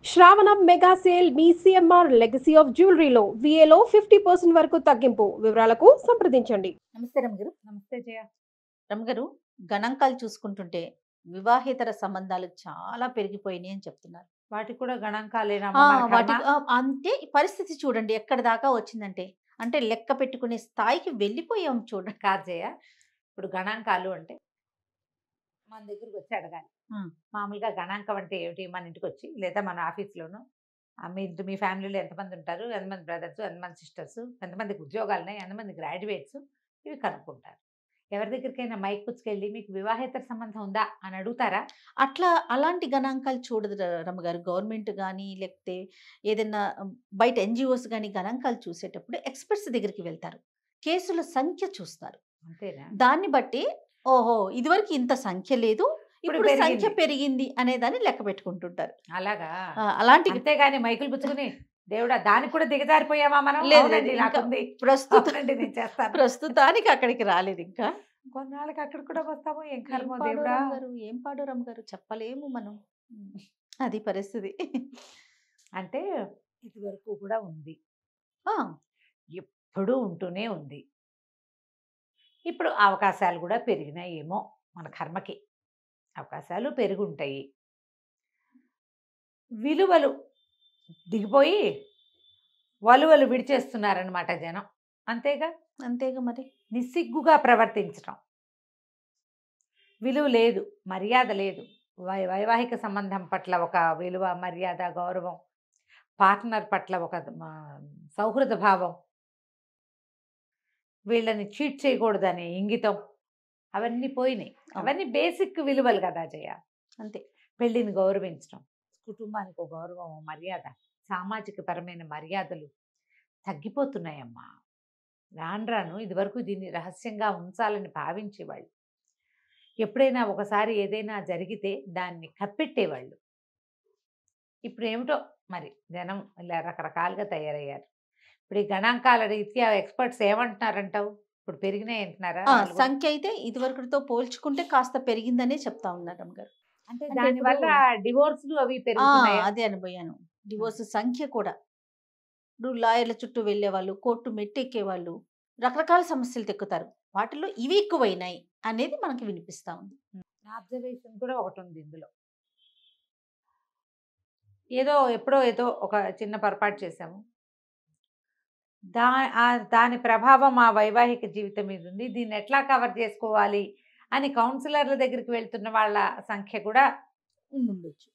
శ్రావణం mega sale మీ CMR legacy of జ్యువెలరీలో విఏలో 50% వరకు తగ్గింపు. వివరాలకు సంప్రదించండి. నమస్తే రమగారు. నమస్తే జయ. రమగారు, గణాంకాలు చూసుకుంటుంటే వివాహేతర సంబంధాలు చాలా పెరిగిపోయినాయి అని చెప్తున్నారు. వాటికి కూడా గణాంకాలేనా ఆ, మన వాటి కర్మ? అంతే ఈ పరిస్థితి చూడండి ఎక్కడి దాకా వచ్చిందంటే, అంటే లెక్క పెట్టుకునే స్థాయికి వెళ్ళిపోయాం చూడండి. కాదు జయ. ఇప్పుడు గణాంకాలు అంటే మన దగ్గరికి వచ్చి అడగాలి. ఆ. మామూలుగా గణాంకం అంటే ఏమిటి? మన ఇంటికి వచ్చి లేదా మన ఆఫీస్లోను మీ ఫ్యామిలీలో ఎంతమంది ఉంటారు, ఎంతమంది బ్రదర్స్, ఎంతమంది సిస్టర్స్, ఎంతమందికి ఉద్యోగాలు ఉన్నాయి, ఎంతమంది గ్రాడ్యుయేట్స్, ఇవి కనుక్కుంటారు. ఎవరి దగ్గరికైనా మైక్ పుచ్చుకెళ్ళి మీకు వివాహేతర సంబంధం ఉందా అని అడుగుతారా? అలాంటి గణాంకాలు చూడదు రమ్మగారు. గవర్నమెంట్ కానీ లేకపోతే ఏదైనా బయట ఎన్జిఓస్ కానీ గణాంకాలు చూసేటప్పుడు ఎక్స్పర్ట్స్ దగ్గరికి వెళ్తారు. కేసుల సంఖ్య చూస్తారు. అంతేనా? దాన్ని బట్టి ఓహో ఇదివరకు ఇంత సంఖ్య లేదు, ఇప్పుడు పెరిగింది. సంఖ్య పెరిగింది అనేదాన్ని లెక్క పెట్టుకుంటుంటారు. అలాగా? అలాంటి అంతేగాని మైకులు పుచ్చుకుని దేవుడా దానికి కూడా దిగజారిపోయావా మనం? లేదు, అవునండి, లేదు, నాకుంది. అవునండి, నేను చేస్తాను. ప్రస్తుతానికి అక్కడికి రాలేదు ఇంకా. కొన్నాళ్ళకి అక్కడ కూడా వస్తాము. ఏం ఏం కర్మో పాడు దేవుడా. రమ్మగారు, ఏం పాడు రమ్మగారు, చెప్పలేము మనం. అది పరిస్థితి. అంటే ఇది వరకు కూడా ఉంది, ఆ, ఎప్పుడూ ఉంటూనే ఉంది. ఇప్పుడు అవకాశాలు కూడా పెరిగినాయేమో మన కర్మకి. అవకాశాలు పెరుగుంటాయి, విలువలు దిగిపోయి వలువలు విడిచేస్తున్నారనమాట జనం. అంతేగా? అంతేగా మరి. నిస్సిగ్గుగా ప్రవర్తించటం, విలువ లేదు, మర్యాద లేదు. వైవాహిక సంబంధం పట్ల ఒక విలువ, మర్యాద, గౌరవం, పార్ట్నర్ పట్ల ఒక సౌహృద భావం, వీళ్ళని చీట్ చేయకూడదనే ఇంగితం, అవన్నీ పోయినాయి. అవన్నీ బేసిక్ విలువలు కదా జయ. అంతే. పెళ్ళిని గౌరవించడం, కుటుంబానికి ఒక గౌరవం, మర్యాద, సామాజిక పరమైన మర్యాదలు తగ్గిపోతున్నాయమ్మా. రాను రాను ఇదివరకు దీన్ని రహస్యంగా ఉంచాలని భావించేవాళ్ళు. ఎప్పుడైనా ఒకసారి ఏదైనా జరిగితే దాన్ని కప్పెట్టేవాళ్ళు. ఇప్పుడు ఏమిటో మరి జనం ఇలా రకరకాలుగా తయారయ్యారు. ఇప్పుడు ఈ గణాంకాల రీత్యా ఎక్స్పర్ట్స్ ఏమంటున్నారంటావు? ఇప్పుడు పెరిగినాయి అంటున్నారా? సంఖ్య అయితే ఇదివరకుతో పోల్చుకుంటే కాస్త పెరిగిందనే చెప్తా ఉన్నారు రమ్మగారు. అంటే అంటే దానివల్ల ఇప్పుడు- డివోర్స్లు అవి పెరుగుతున్నాయి. అదే అనుభవాను. డివోర్స్ సంఖ్య కూడా, ఇప్పుడు లాయర్ల చుట్టూ వెళ్ళే వాళ్ళు, కోర్టు మెట్టెక్కే వాళ్ళు, రకరకాల సమస్యలు తెక్కుతారు. వాటిలో ఇవి ఎక్కువైనాయి అనేది మనకి వినిపిస్తా ఉంది. నా అబ్జర్వేషన్ కూడా ఒకటి ఉంది ఇందులో. ఎప్పుడో ఏదో ఒక చిన్న పొరపాటు చేశాము, దాని ప్రభావం మా వైవాహిక జీవితం మీద ఉంది, దీన్ని ఎట్లా కవర్ చేసుకోవాలి అని కౌన్సిలర్ల దగ్గరికి వెళ్తున్న వాళ్ళ సంఖ్య కూడా ఉండొచ్చు.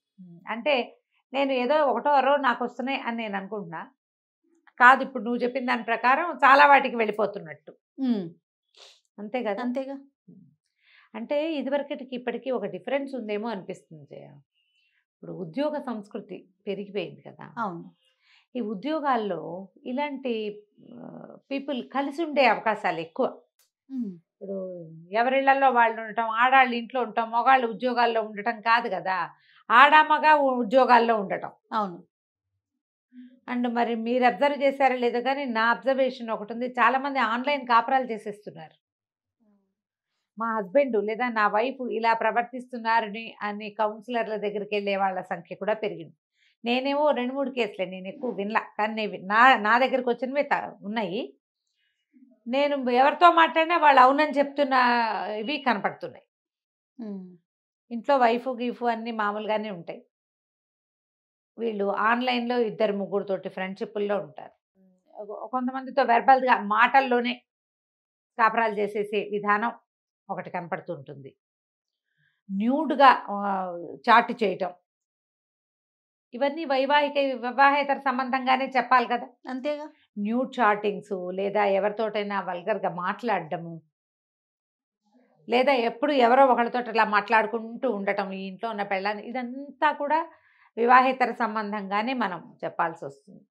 అంటే నేను ఏదో ఒకటో అరో నాకు వస్తున్నాయి అని నేను అనుకుంటున్నా. కాదు, ఇప్పుడు నువ్వు చెప్పిన దాని ప్రకారం చాలా వాటికి వెళ్ళిపోతున్నట్టు. అంతే కదా? అంతేగా. అంటే ఇదివరకటికి ఇప్పటికీ ఒక డిఫరెన్స్ ఉందేమో అనిపిస్తుంది జయ. ఇప్పుడు ఉద్యోగ సంస్కృతి పెరిగిపోయింది కదా. అవును. ఈ ఉద్యోగాల్లో ఇలాంటి పీపుల్ కలిసి ఉండే అవకాశాలు ఎక్కువ. ఇప్పుడు ఎవరిళ్లలో వాళ్ళు ఉండటం, ఆడాళ్ళు ఇంట్లో ఉండటం, మగాళ్ళు ఉద్యోగాల్లో ఉండటం కాదు కదా, ఆడ మగ ఉద్యోగాల్లో ఉండటం. అవును. అండ్ మరి మీరు అబ్జర్వ్ చేశారో లేదో కానీ నా అబ్జర్వేషన్ ఒకటి ఉంది, చాలామంది ఆన్లైన్ కాపురాలు చేసేస్తున్నారు. మా హస్బెండ్ లేదా నా వైఫ్ ఇలా ప్రవర్తిస్తున్నారని అని కౌన్సిలర్ల దగ్గరికి వెళ్ళే వాళ్ళ సంఖ్య కూడా పెరిగింది. నేనేమో 2-3 కేసులే, నేను ఎక్కువ వినలా, కానీ నా దగ్గరికి వచ్చినవి ఉన్నాయి. నేను ఎవరితో మాట్లాడినా వాళ్ళు అవునని చెప్తున్న ఇవి కనపడుతున్నాయి. ఇంట్లో వైఫ్ గీఫ్ అన్నీ మామూలుగానే ఉంటాయి. వీళ్ళు ఆన్లైన్లో 2-3 తోటి ఫ్రెండ్షిప్ల్లో ఉంటారు. కొంతమందితో వెర్బల్గా మాటల్లోనే కాపురాలు చేసేసే విధానం ఒకటి కనపడుతుంటుంది. న్యూడ్గా చాటు చేయటం, ఇవన్నీ వివాహేతర సంబంధంగానే చెప్పాలి కదా. అంతేగా. న్యూడ్ చాటింగ్స్, లేదా ఎవరితోటైనా వల్గర్గా మాట్లాడడము, లేదా ఎప్పుడు ఎవరో ఒకరితో ఇలా మాట్లాడుకుంటూ ఉండటం, ఈ ఇంట్లో ఉన్న పెళ్ళాన్ని, ఇదంతా కూడా వివాహేతర సంబంధంగానే మనం చెప్పాల్సి వస్తుంది.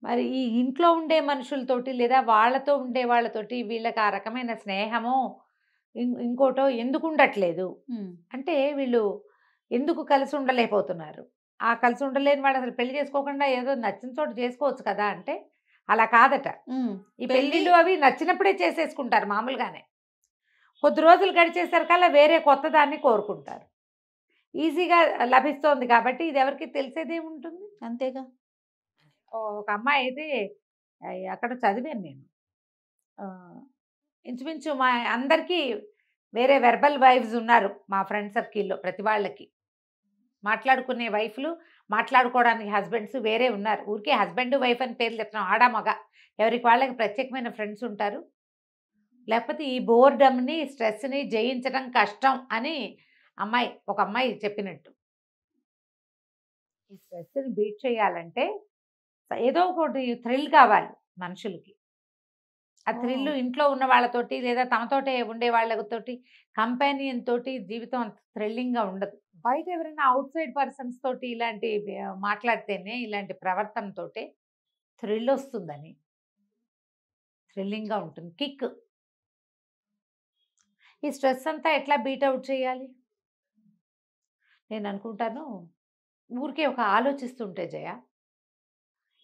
మరి ఈ ఇంట్లో ఉండే మనుషులతోటి లేదా వాళ్ళతో ఉండే వాళ్ళతోటి వీళ్ళకి ఆ రకమైన స్నేహమో ఇంకోటో ఎందుకు ఉండట్లేదు అంటే, వీళ్ళు ఎందుకు కలిసి ఉండలేకపోతున్నారు? ఆ కలిసి ఉండలేని వాళ్ళు అసలు పెళ్లి చేసుకోకుండా ఏదో నచ్చిన చోటు చేసుకోవచ్చు కదా అంటే అలా కాదట. ఈ పెళ్ళిళ్ళు అవి నచ్చినప్పుడే చేసేసుకుంటారు మామూలుగానే. కొద్ది రోజులు గడిచేసరికల్లా వేరే కొత్త దాన్ని కోరుకుంటారు. ఈజీగా లభిస్తోంది కాబట్టి ఇది ఎవరికి తెలిసేదేముంటుంది. అంతేగా. ఒక అమ్మాయి అయితే అక్కడ చదివాను నేను. ఇంచుమించు మా అందరికీ వేరే వెర్బల్ వైఫ్స్ ఉన్నారు మా ఫ్రెండ్ సర్కిల్‌లో ప్రతి వాళ్ళకి. మాట్లాడుకునే వైఫ్‌లు, మాట్లాడుకోవడానికి హస్బెండ్స్ వేరే ఉన్నారు. ఊరికే హస్బెండ్, వైఫ్ అని పేర్లు చెప్తున్నాం. ఆడ, మగ ఎవరికి వాళ్ళకి ప్రత్యేకమైన ఫ్రెండ్స్ ఉంటారు. లేకపోతే ఈ బోర్డమ్‌ని, స్ట్రెస్‌ని జయించడం కష్టం అని ఒక అమ్మాయి చెప్పినట్టు. ఈ స్ట్రెస్‌ని బీట్ చేయాలంటే ఏదో ఒకటి థ్రిల్ కావాలి మనుషులకి. ఆ థ్రిల్ ఇంట్లో ఉన్న వాళ్ళతోటి లేదా తమతోటే ఉండే వాళ్ళతోటి కంపానియన్ తోటి జీవితం అంత థ్రిల్లింగ్‌గా ఉండదు. బయట ఎవరైనా ఔట్ సైడ్ పర్సన్స్ తోటి ఇలాంటి మాట్లాడితేనే ఇలాంటి ప్రవర్తనతోటే థ్రిల్ వస్తుందని. థ్రిల్లింగ్‌గా ఉంటుంది. కిక్. ఈ స్ట్రెస్ అంతా ఎట్లా బీట్ అవుట్ చేయాలి? నేను అనుకుంటాను ఊరికే ఒక ఆలోచిస్తుంటే జయ,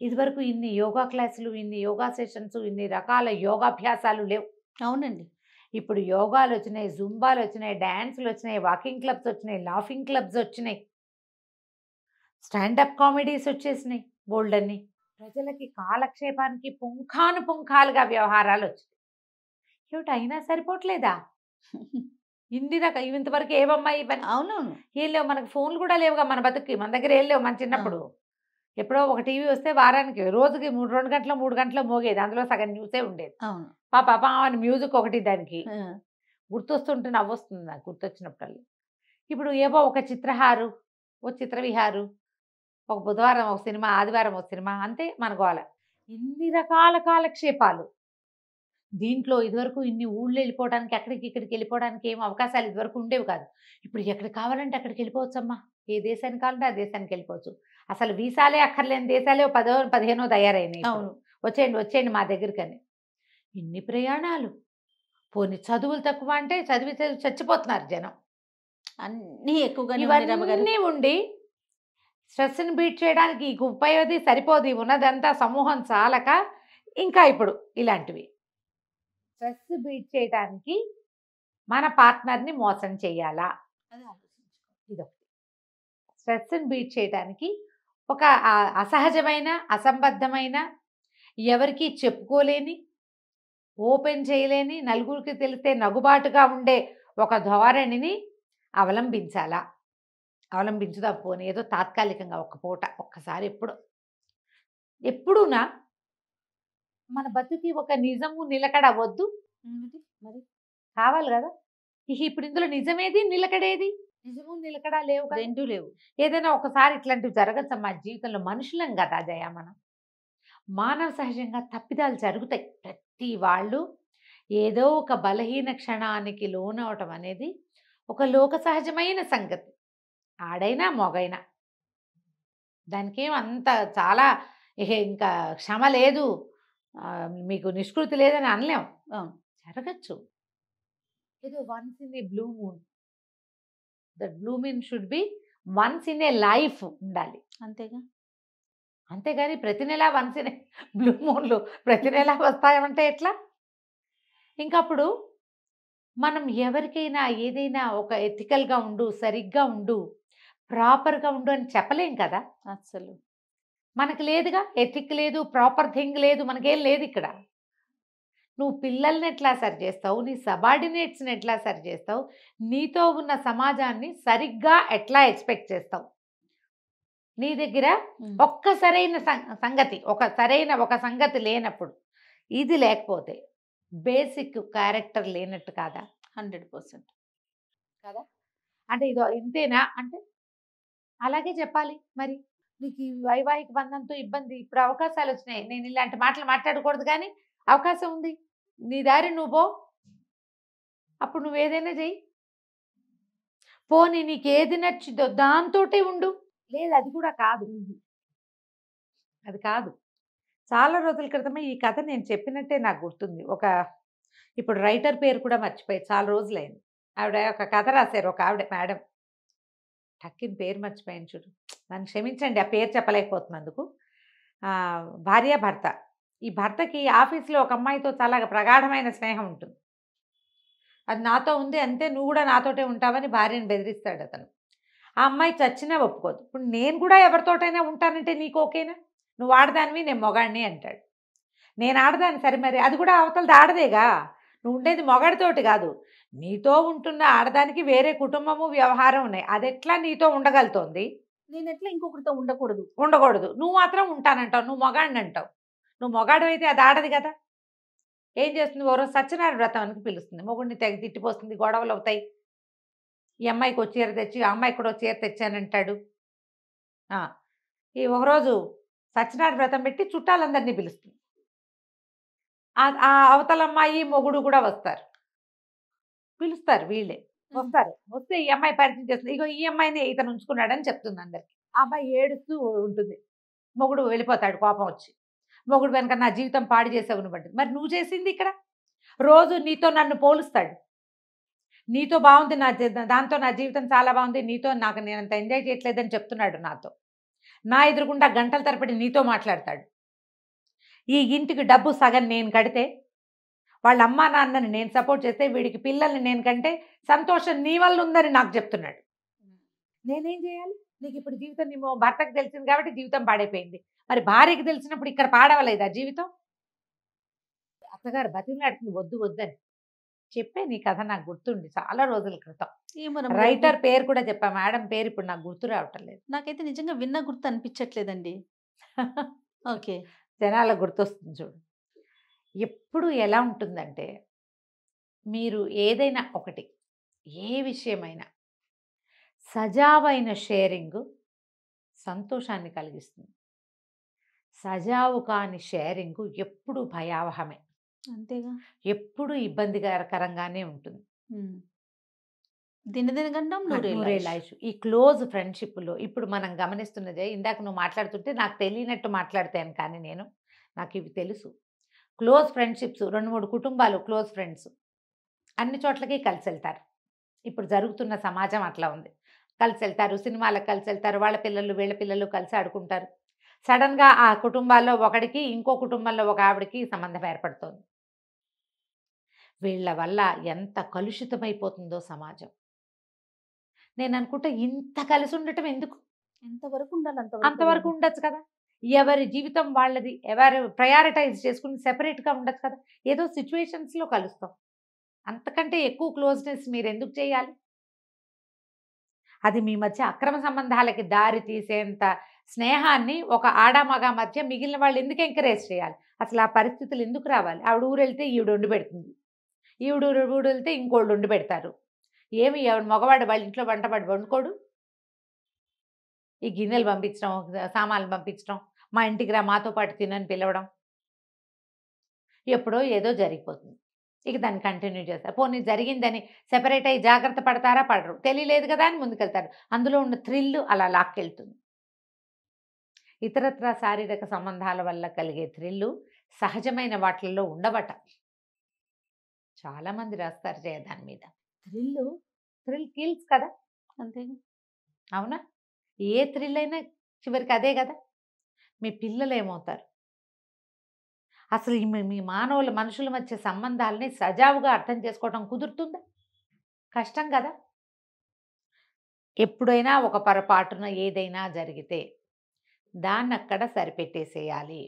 ఇదివరకు ఇన్ని యోగా క్లాసులు, ఇన్ని యోగా సెషన్స్, ఇన్ని రకాల యోగాభ్యాసాలు లేవు. అవునండి. ఇప్పుడు యోగాలు వచ్చినాయి, జుంబాలు వచ్చినాయి, డాన్సులు వచ్చినాయి, వాకింగ్ క్లబ్స్ వచ్చినాయి, లాఫింగ్ క్లబ్స్ వచ్చినాయి, స్టాండప్ కామెడీస్ వచ్చేసినాయి బోల్డన్ని. ప్రజలకి కాలక్షేపానికి పుంఖానుపుంఖాలుగా వ్యవహారాలు వచ్చినాయి. ఏమిటి అయినా సరిపోవట్లేదా? ఇన్ని రకాల ఇంతవరకు ఏవమ్మా ఇవన్నీ? అవునవును. ఏం లేవు, మనకు ఫోన్లు కూడా లేవుగా మన బతుక్కి. మన దగ్గర ఏం లేవు. మన చిన్నప్పుడు ఎప్పుడో ఒక టీవీ వస్తే వారానికి రోజుకి 2 గంటలు 3 గంటలు మోగేది. అందులో సగం న్యూసే ఉండేది. అవును. పాపా అని మ్యూజిక్ ఒకటి దానికి గుర్తొస్తుంటే నవ్వొస్తుంది నాకు గుర్తొచ్చినప్పుడల్లా. ఇప్పుడు ఏవో ఒక చిత్రహారు, ఓ చిత్రవిహారు, ఒక బుధవారం ఒక సినిమా, ఆదివారం ఒక సినిమా, అంతే మన గోల. ఇన్ని రకాల కాలక్షేపాలు. దీంట్లో ఇదివరకు ఇన్ని ఊళ్ళు వెళ్ళిపోవడానికి, అక్కడికి ఇక్కడికి వెళ్ళిపోవడానికి ఏం అవకాశాలు ఇదివరకు ఉండేవి కాదు. ఇప్పుడు ఎక్కడికి కావాలంటే అక్కడికి వెళ్ళిపోవచ్చమ్మా. ఏ దేశానికి కావాలంటే ఆ దేశానికి వెళ్ళిపోవచ్చు. అసలు వీసాలే అక్కర్లేని దేశాలే 10 15 తయారైనాయి. అవును. వచ్చేయండి మా దగ్గరికని. ఇన్ని ప్రయాణాలు. పోనీ చదువులు తక్కువ అంటే చదివి చచ్చిపోతున్నారు జనం. అన్నీ ఎక్కువగానే ఉన్నాయి రమ్మగారు. ఇవన్నీ ఉండి స్ట్రెస్ని బీట్ చేయడానికి ఈ ఉపయోగది సరిపోదు. ఉన్నదంతా సమూహం చాలక ఇంకా ఇప్పుడు ఇలాంటివి. స్ట్రెస్ బీట్ చేయడానికి మన పార్ట్నర్ని మోసం చేయాలా? ఇదొకటి. స్ట్రెస్ని బీట్ చేయడానికి ఒక అసహజమైన, అసంబద్ధమైన, ఎవరికి చెప్పుకోలేని, ఓపెన్ చేయలేని, నలుగురికి తెలిస్తే నగుబాటుగా ఉండే ఒక ధోరణిని అవలంబించాలా? అవలంబించుదా పోనీ ఏదో తాత్కాలికంగా ఒక పూట ఒక్కసారి ఎప్పుడూనా మన బతుకి ఒక నిజము నిలకడ వద్దు మరి కావాలి కదా. ఇప్పుడు ఇందులో నిజమేది, నిలకడేది? నిజము నిలకడ లేవు కదా. రెండూ లేవు. ఏదైనా ఒకసారి ఇట్లాంటివి జరగచ్చు మా జీవితంలో. మనుషులం కదా జయ మనం. మానవ సహజంగా తప్పిదాలు జరుగుతాయి. ప్రతి వాళ్ళు ఏదో ఒక బలహీన క్షణానికి లోనవటం అనేది ఒక లోక సహజమైన సంగతి. ఆడైనా మొగైనా దానికేం అంత చాలా ఇంకా క్షమ లేదు, మీకు నిష్కృతి లేదని అనలేం. జరగచ్చు. ఏదో once in a blue moon. That blue moon should be once in a life ఉండాలి. అంతేగా. అంతేగాని ప్రతి నెల వన్స్ ఇన్ ఏ బ్లూ మూన్లు ప్రతి నెల వస్తాయంటే ఎట్లా? ఇంకప్పుడు మనం ఎవరికైనా ఏదైనా ఒక ఎథికల్గా ఉండు, సరిగ్గా ఉండు, ప్రాపర్గా ఉండు అని చెప్పలేం కదా. అసలు మనకు లేదుగా. ఎథిక్ లేదు, ప్రాపర్ థింగ్ లేదు, మనకేం లేదు ఇక్కడ. నువ్వు పిల్లల్ని ఎట్లా సరి చేస్తావు, నీ సబార్డినేట్స్ని ఎట్లా సరి చేస్తావు, నీతో ఉన్న సమాజాన్ని సరిగ్గా ఎట్లా ఎక్స్పెక్ట్ చేస్తావు? నీ దగ్గర ఒక్క సరైన సంగతి ఒక సంగతి లేనప్పుడు, ఇది లేకపోతే బేసిక్ క్యారెక్టర్ లేనట్టు కాదా? 100% కదా. అంటే ఇదో ఇంతేనా అంటే అలాగే చెప్పాలి. మరి నీకు ఈ వైవాహిక బంధంతో ఇబ్బంది, ఇప్పుడు అవకాశాలు వచ్చినాయి, నేను ఇలాంటి మాటలు మాట్లాడకూడదు కానీ అవకాశం ఉంది, నీ దారి నువ్వు పో, అప్పుడు నువ్వు ఏదైనా చెయ్యి. పోనీ నీకు ఏది నచ్చిందో దాంతోటే ఉండు. లేదు అది కూడా కాదు, అది కాదు. చాలా రోజుల క్రితమే ఈ కథ నేను చెప్పినట్టే నాకు గుర్తుంది. ఇప్పుడు రైటర్ పేరు కూడా మర్చిపోయి చాలా రోజులైంది. ఆవిడ ఒక కథ రాశారు, ఒక ఆవిడ మేడం, టక్కిన పేరు మర్చిపోయాను చూడు, నన్ను క్షమించండి ఆ పేరు చెప్పలేకపోతున్నందుకు. భార్యాభర్త. ఈ భర్తకి ఆఫీస్లో ఒక అమ్మాయితో చాలా ప్రగాఢమైన స్నేహం ఉంటుంది. అది నాతో ఉంది అంతే, నువ్వు కూడా నాతోటే ఉంటావని భార్యను బెదిరిస్తాడు అతను. ఆ అమ్మాయి చచ్చినా ఒప్పుకోదు. ఇప్పుడు నేను కూడా ఎవరితోటైనా ఉంటానంటే నీకు ఓకేనా? నువ్వు ఆడదానివి, నేను మొగాడిని అంటాడు. నేను ఆడదాన్ని, సరే మరి అది కూడా అవతలది ఆడదేగా. నువ్వు ఉండేది మొగాడితోటి కాదు. నీతో ఉంటున్న ఆడదానికి వేరే కుటుంబము, వ్యవహారం ఉన్నాయి. అదెట్లా నీతో ఉండగలుగుతోంది? నేను ఎట్లా ఇంకొకరితో ఉండకూడదు? ఉండకూడదు. నువ్వు మాత్రం ఉంటానంటావు. నువ్వు మొగాడిని అంటావు. నువ్వు మొగాడివైతే అది ఆడది కదా! ఏం చేస్తుంది? ఓ రోజు సత్యనారాయణ వ్రతానికి పిలుస్తుంది. మొగుడిని తెగ తిట్టిపోస్తుంది. గొడవలు అవుతాయి. ఈ అమ్మాయికి ఓ చీర తెచ్చి, ఆ అమ్మాయికి కూడా ఓ చీర తెచ్చానంటాడు. ఈ ఒకరోజు సత్యనారాయణ వ్రతం పెట్టి చుట్టాలందరినీ పిలుస్తుంది. ఆ అవతల అమ్మాయి, మొగుడు కూడా వస్తారు. పిలుస్తారు వీళ్ళే. వస్తారు. వస్తే ఈ అమ్మాయి పరిచయం చేస్తుంది. ఇగో ఈ అమ్మాయిని ఇతను ఉంచుకున్నాడని చెప్తుంది అందరికి. ఆ అమ్మాయి ఏడుస్తూ ఉంటుంది. మొగుడు వెళ్ళిపోతాడు కోపం వచ్చి. మొగుడు వెనక నా జీవితం పాడు చేసావు నువ్వు అంటుంది. మరి నువ్వు చేసింది ఇక్కడ? రోజు నీతో నన్ను పోలుస్తాడు. నీతో బాగుంది దాంతో నా జీవితం చాలా బాగుంది, నీతో నాకు నేను అంత ఎంజాయ్ చేయట్లేదని చెప్తున్నాడు నాతో. నా ఎదురుగుండా గంటల తరబడి నీతో మాట్లాడతాడు. ఈ ఇంటికి డబ్బు సగం నేను కడితే, వాళ్ళ అమ్మా నాన్నని నేను సపోర్ట్ చేస్తే, వీడికి పిల్లల్ని నేను కంటే సంతోషం నీ వల్ల ఉందని నాకు చెప్తున్నాడు. నేనేం చేయాలి? నీకు ఇప్పుడు జీవితం నీ భర్తకు తెలిసింది కాబట్టి జీవితం పాడైపోయింది. మరి భార్యకి తెలిసినప్పుడు ఇక్కడ పాడవలేదా జీవితం? అత్తగారు బతిమలాడుతుంది వద్దు వద్దని. చెప్పే నీ కథ నాకు గుర్తుంది చాలా రోజుల క్రితం. రైటర్ పేరు కూడా చెప్పా, మేడం పేరు ఇప్పుడు నాకు గుర్తు రావటం లేదు. నాకైతే నిజంగా విన్న గుర్తు అనిపించట్లేదండి. ఓకే, జనాలకు గుర్తొస్తుంది చూడు. ఎప్పుడు ఎలా ఉంటుందంటే, మీరు ఏదైనా ఒకటి, ఏ విషయమైనా సజావైన షేరింగ్ సంతోషాన్ని కలిగిస్తుంది. సజావు కాని షేరింగ్ ఎప్పుడు భయావహమే. అంతేగా, ఎప్పుడు ఇబ్బందికరంగానే ఉంటుంది. దినదినగండం నూరేళ్ళ ఆయుష్. ఈ క్లోజ్ ఫ్రెండ్షిప్లో ఇప్పుడు మనం గమనిస్తున్నదే, ఇందాక నువ్వు మాట్లాడుతుంటే నాకు తెలియనట్టు మాట్లాడతాను, కానీ నాకు ఇవి తెలుసు. క్లోజ్ ఫ్రెండ్షిప్స్, 2-3 కుటుంబాలు క్లోజ్ ఫ్రెండ్స్ అన్ని చోట్లకి కలిసి వెళ్తారు. ఇప్పుడు జరుగుతున్న సమాజం అట్లా ఉంది. కలిసి వెళ్తారు, సినిమాలకు కలిసి వెళ్తారు, వాళ్ళ పిల్లలు వీళ్ళ పిల్లలు కలిసి ఆడుకుంటారు. సడన్గా ఆ కుటుంబాల్లో ఒకడికి ఇంకో కుటుంబంలో ఒక ఆవిడకి సంబంధం ఏర్పడుతోంది. వీళ్ళ వల్ల ఎంత కలుషితమైపోతుందో సమాజం. నేను అనుకుంటా ఇంత కలిసి ఉండటం ఎందుకు? ఎంతవరకు ఉండాలి అంతవరకు ఉండొచ్చు కదా. ఎవరి జీవితం వాళ్ళది, ఎవరు ప్రయారిటైజ్ చేసుకుని సెపరేట్గా ఉండొచ్చు కదా. ఏదో సిచ్యువేషన్స్లో కలుస్తాం, అంతకంటే ఎక్కువ క్లోజ్నెస్ మీరు ఎందుకు చేయాలి? అది మీ మధ్య అక్రమ సంబంధాలకి దారి తీసేంత స్నేహాన్ని ఒక ఆడమగ మధ్య మిగిలిన వాళ్ళు ఎందుకు ఎంకరేజ్ చేయాలి? అసలు ఆ పరిస్థితులు ఎందుకు రావాలి? ఆవిడ ఊరు వెళ్తే ఈవిడ వండి పెడుతుంది, ఈవిడ ఊరు వెళ్తే ఇంకోళ్ళు వండి పెడతారు. ఏమి మగవాడు వాళ్ళ ఇంట్లో వంటవాడు వండుకోడు? ఈ గిన్నెలు పంపించడం, సామాన్లు పంపించడం, మా ఇంటికి రా మాతో పాటు తినని పిలవడం, ఎప్పుడో ఏదో జరిగిపోతుంది. ఇక దాన్ని కంటిన్యూ చేస్తారు. పోనీ జరిగిందని సెపరేట్ అయ్యి జాగ్రత్త పడతారా? పడరు. తెలియలేదు కదా అని ముందుకెళ్తారు. అందులో ఉన్న థ్రిల్ అలా లాక్కెళ్తుంది. ఇతరత్ర శారీరక సంబంధాల వల్ల కలిగే థ్రిల్లు సహజమైన వాటిల్లో ఉండవట. చాలామంది రాస్తారు దాని మీద. థ్రిల్ కిల్స్ కదా. అంతే, అవునా? ఏ థ్రిల్ అయినా చివరికి అదే కదా. మీ పిల్లలు ఏమవుతారు? అసలు మీ మనుషుల మధ్య సంబంధాలని సజావుగా అర్థం చేసుకోవటం కుదురుతుందా? కష్టం కదా. ఎప్పుడైనా ఒక పొరపాటున ఏదైనా జరిగితే దాన్ని అక్కడ సరిపెట్టేసేయాలి,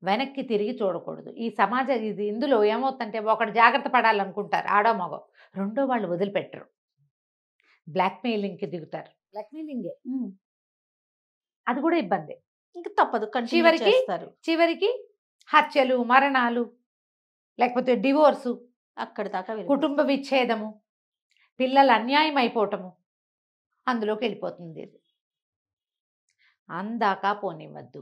వెనక్కి తిరిగి చూడకూడదు. ఈ సమాజం ఇందులో ఏమవుతుందంటే, ఒకటి జాగ్రత్త పడాలనుకుంటారు ఆడో మగో, రెండో వాళ్ళు వదిలిపెట్టరు, బ్లాక్మెయిలింగ్కి దిగుతారు. బ్లాక్మెయిలింగే, అది కూడా ఇబ్బంది. ఇంకా తప్పదు, చివరికి హత్యలు, మరణాలు, లేకపోతే డివోర్సు, అక్కడి దాకా కుటుంబ విచ్ఛేదము, పిల్లలు అన్యాయం అయిపోవటము, అందులోకి వెళ్ళిపోతుంది. ఇది అందాక పోనివ్వద్దు.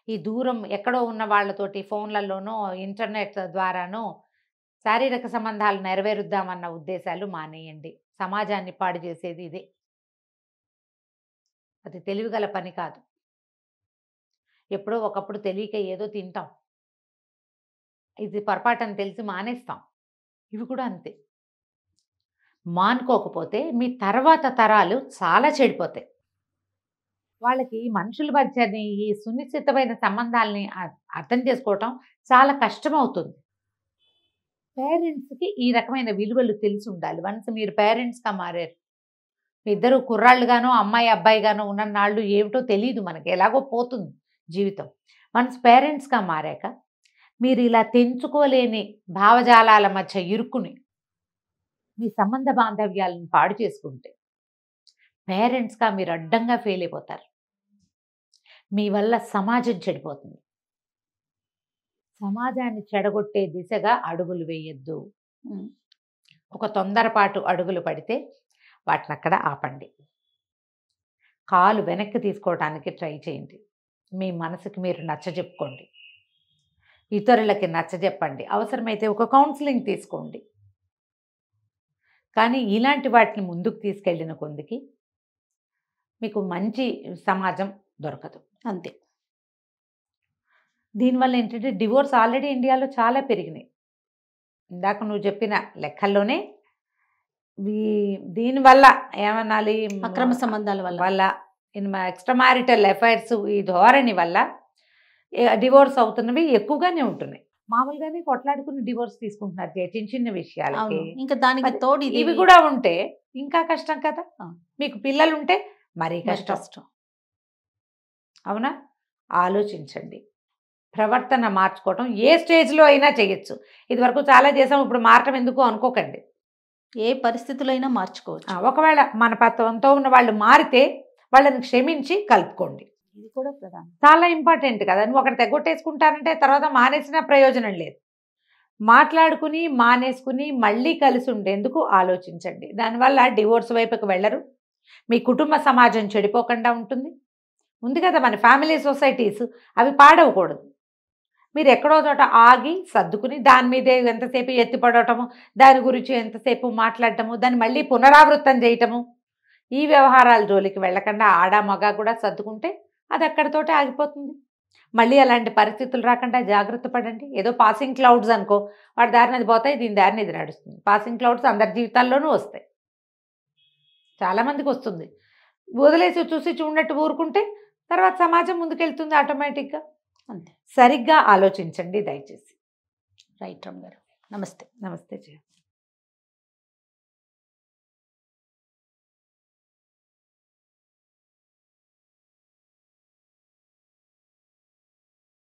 ఈ దూరం ఎక్కడో ఉన్న వాళ్ళతోటి ఫోన్లలోనో ఇంటర్నెట్ ద్వారానో శారీరక సంబంధాలు నెరవేరుద్దామన్న ఉద్దేశాలు మానేయండి. సమాజాన్ని పాడు చేసేది ఇదే. అది తెలివిగల పని కాదు. ఎప్పుడో ఒకప్పుడు తెలియక ఏదో తింటాం, ఇది పొరపాటని తెలిసి మానేస్తాం. ఇవి కూడా అంతే. మానుకోకపోతే మీ తర్వాత తరాలు చాలా చెడిపోతాయి. వాళ్ళకి మనుషుల మధ్యని ఈ సునిశ్చితమైన సంబంధాలని అర్థం చేసుకోవటం చాలా కష్టమవుతుంది. పేరెంట్స్కి ఈ రకమైన విలువలు తెలిసి ఉండాలి. వన్స్ మీరు పేరెంట్స్గా మారారు, మీ ఇద్దరు కుర్రాళ్ళుగానో అమ్మాయి అబ్బాయిగానో ఉన్న నాళ్ళు ఏమిటో తెలియదు మనకి, ఎలాగో పోతుంది జీవితం. వన్స్ పేరెంట్స్గా మారాక మీరు ఇలా తెంచుకోలేని భావజాలాల మధ్య ఇరుక్కుని మీ సంబంధ బాంధవ్యాలను పాడు చేసుకుంటే పేరెంట్స్గా మీరు అడ్డంగా ఫెయిల్ అయిపోతారు. మీ వల్ల సమాజం చెడిపోతుంది. సమాజాన్ని చెడగొట్టే దిశగా అడుగులు వేయొద్దు. ఒక తొందరపాటు అడుగులు పడితే వాటిని అక్కడ ఆపండి. కాలు వెనక్కి తీసుకోవడానికి ట్రై చేయండి. మీ మనసుకి మీరు నచ్చజెప్పుకోండి, ఇతరులకి నచ్చజెప్పండి, అవసరమైతే ఒక కౌన్సిలింగ్ తీసుకోండి. కానీ ఇలాంటి వాటిని ముందుకు తీసుకెళ్ళిన కొందికి మీకు మంచి సమాజం దొరకదు. అంతే. దీనివల్ల ఏంటంటే డివోర్స్ ఆల్రెడీ ఇండియాలో చాలా పెరిగినాయి. ఇందాక నువ్వు చెప్పిన లెక్కల్లోనే దీనివల్ల ఏమనాలి, అక్రమ సంబంధాల వల్ల ఎక్స్ట్రా మ్యారిటల్ అఫైర్స్ ఈ ధోరణి వల్ల డివోర్స్ అవుతున్నవి ఎక్కువగానే ఉంటున్నాయి. మామూలుగానే కొట్లాడుకుని డివోర్స్ తీసుకుంటున్నారు చిన్న చిన్న విషయాలకి. ఇంకా దానికి తోడు ఇవి కూడా ఉంటే ఇంకా కష్టం కదా. మీకు పిల్లలు ఉంటే మరీ కష్టం. అవునా? ఆలోచించండి. ప్రవర్తన మార్చుకోవటం ఏ స్టేజ్లో అయినా చేయొచ్చు. ఇది వరకు చాలా చేసాం, ఇప్పుడు మారటం ఎందుకు అనుకోకండి. ఏ పరిస్థితుల్లో అయినా మార్చుకోవచ్చు. ఒకవేళ మన పత్వంతో ఉన్న వాళ్ళు మారితే వాళ్ళని క్షమించి కలుపుకోండి. ఇది కూడా ప్రధానం, చాలా ఇంపార్టెంట్ కదా. నువ్వు ఒకటి తెగొట్టేసుకుంటానంటే తర్వాత మానేసిన ప్రయోజనం లేదు. మాట్లాడుకుని మానేసుకుని మళ్ళీ కలిసి ఉండేందుకు ఆలోచించండి. దానివల్ల డివోర్స్ వైపుకి వెళ్ళరు, మీ కుటుంబ సమాజం చెడిపోకుండా ఉంటుంది. ఉంది కదా మన ఫ్యామిలీ సొసైటీస్, అవి పాడవకూడదు. మీరు ఎక్కడో చోట ఆగి సర్దుకుని దాని మీదే ఎంతసేపు ఎత్తిపడటము, దాని గురించి ఎంతసేపు మాట్లాడటము, దాన్ని మళ్ళీ పునరావృతం చేయటము, ఈ వ్యవహారాల జోలికి వెళ్ళకుండా ఆడ మగ కూడా సర్దుకుంటే అది అక్కడితోటే ఆగిపోతుంది. మళ్ళీ అలాంటి పరిస్థితులు రాకుండా జాగ్రత్త పడండి. ఏదో పాసింగ్ క్లౌడ్స్ అనుకో, వాడి దారిని అది పోతాయి, దీని దారిని ఇది నడుస్తుంది. పాసింగ్ క్లౌడ్స్ అందరి జీవితాల్లోనూ వస్తాయి, చాలామందికి వస్తుంది. వదిలేసి చూసి చూడనట్టు ఊరుకుంటే తర్వాత సమాజం ముందుకెళ్తుంది ఆటోమేటిక్గా. అంతే. సరిగ్గా ఆలోచించండి దయచేసి. రైట్ రమ్ గారు. నమస్తే. నమస్తే జయ.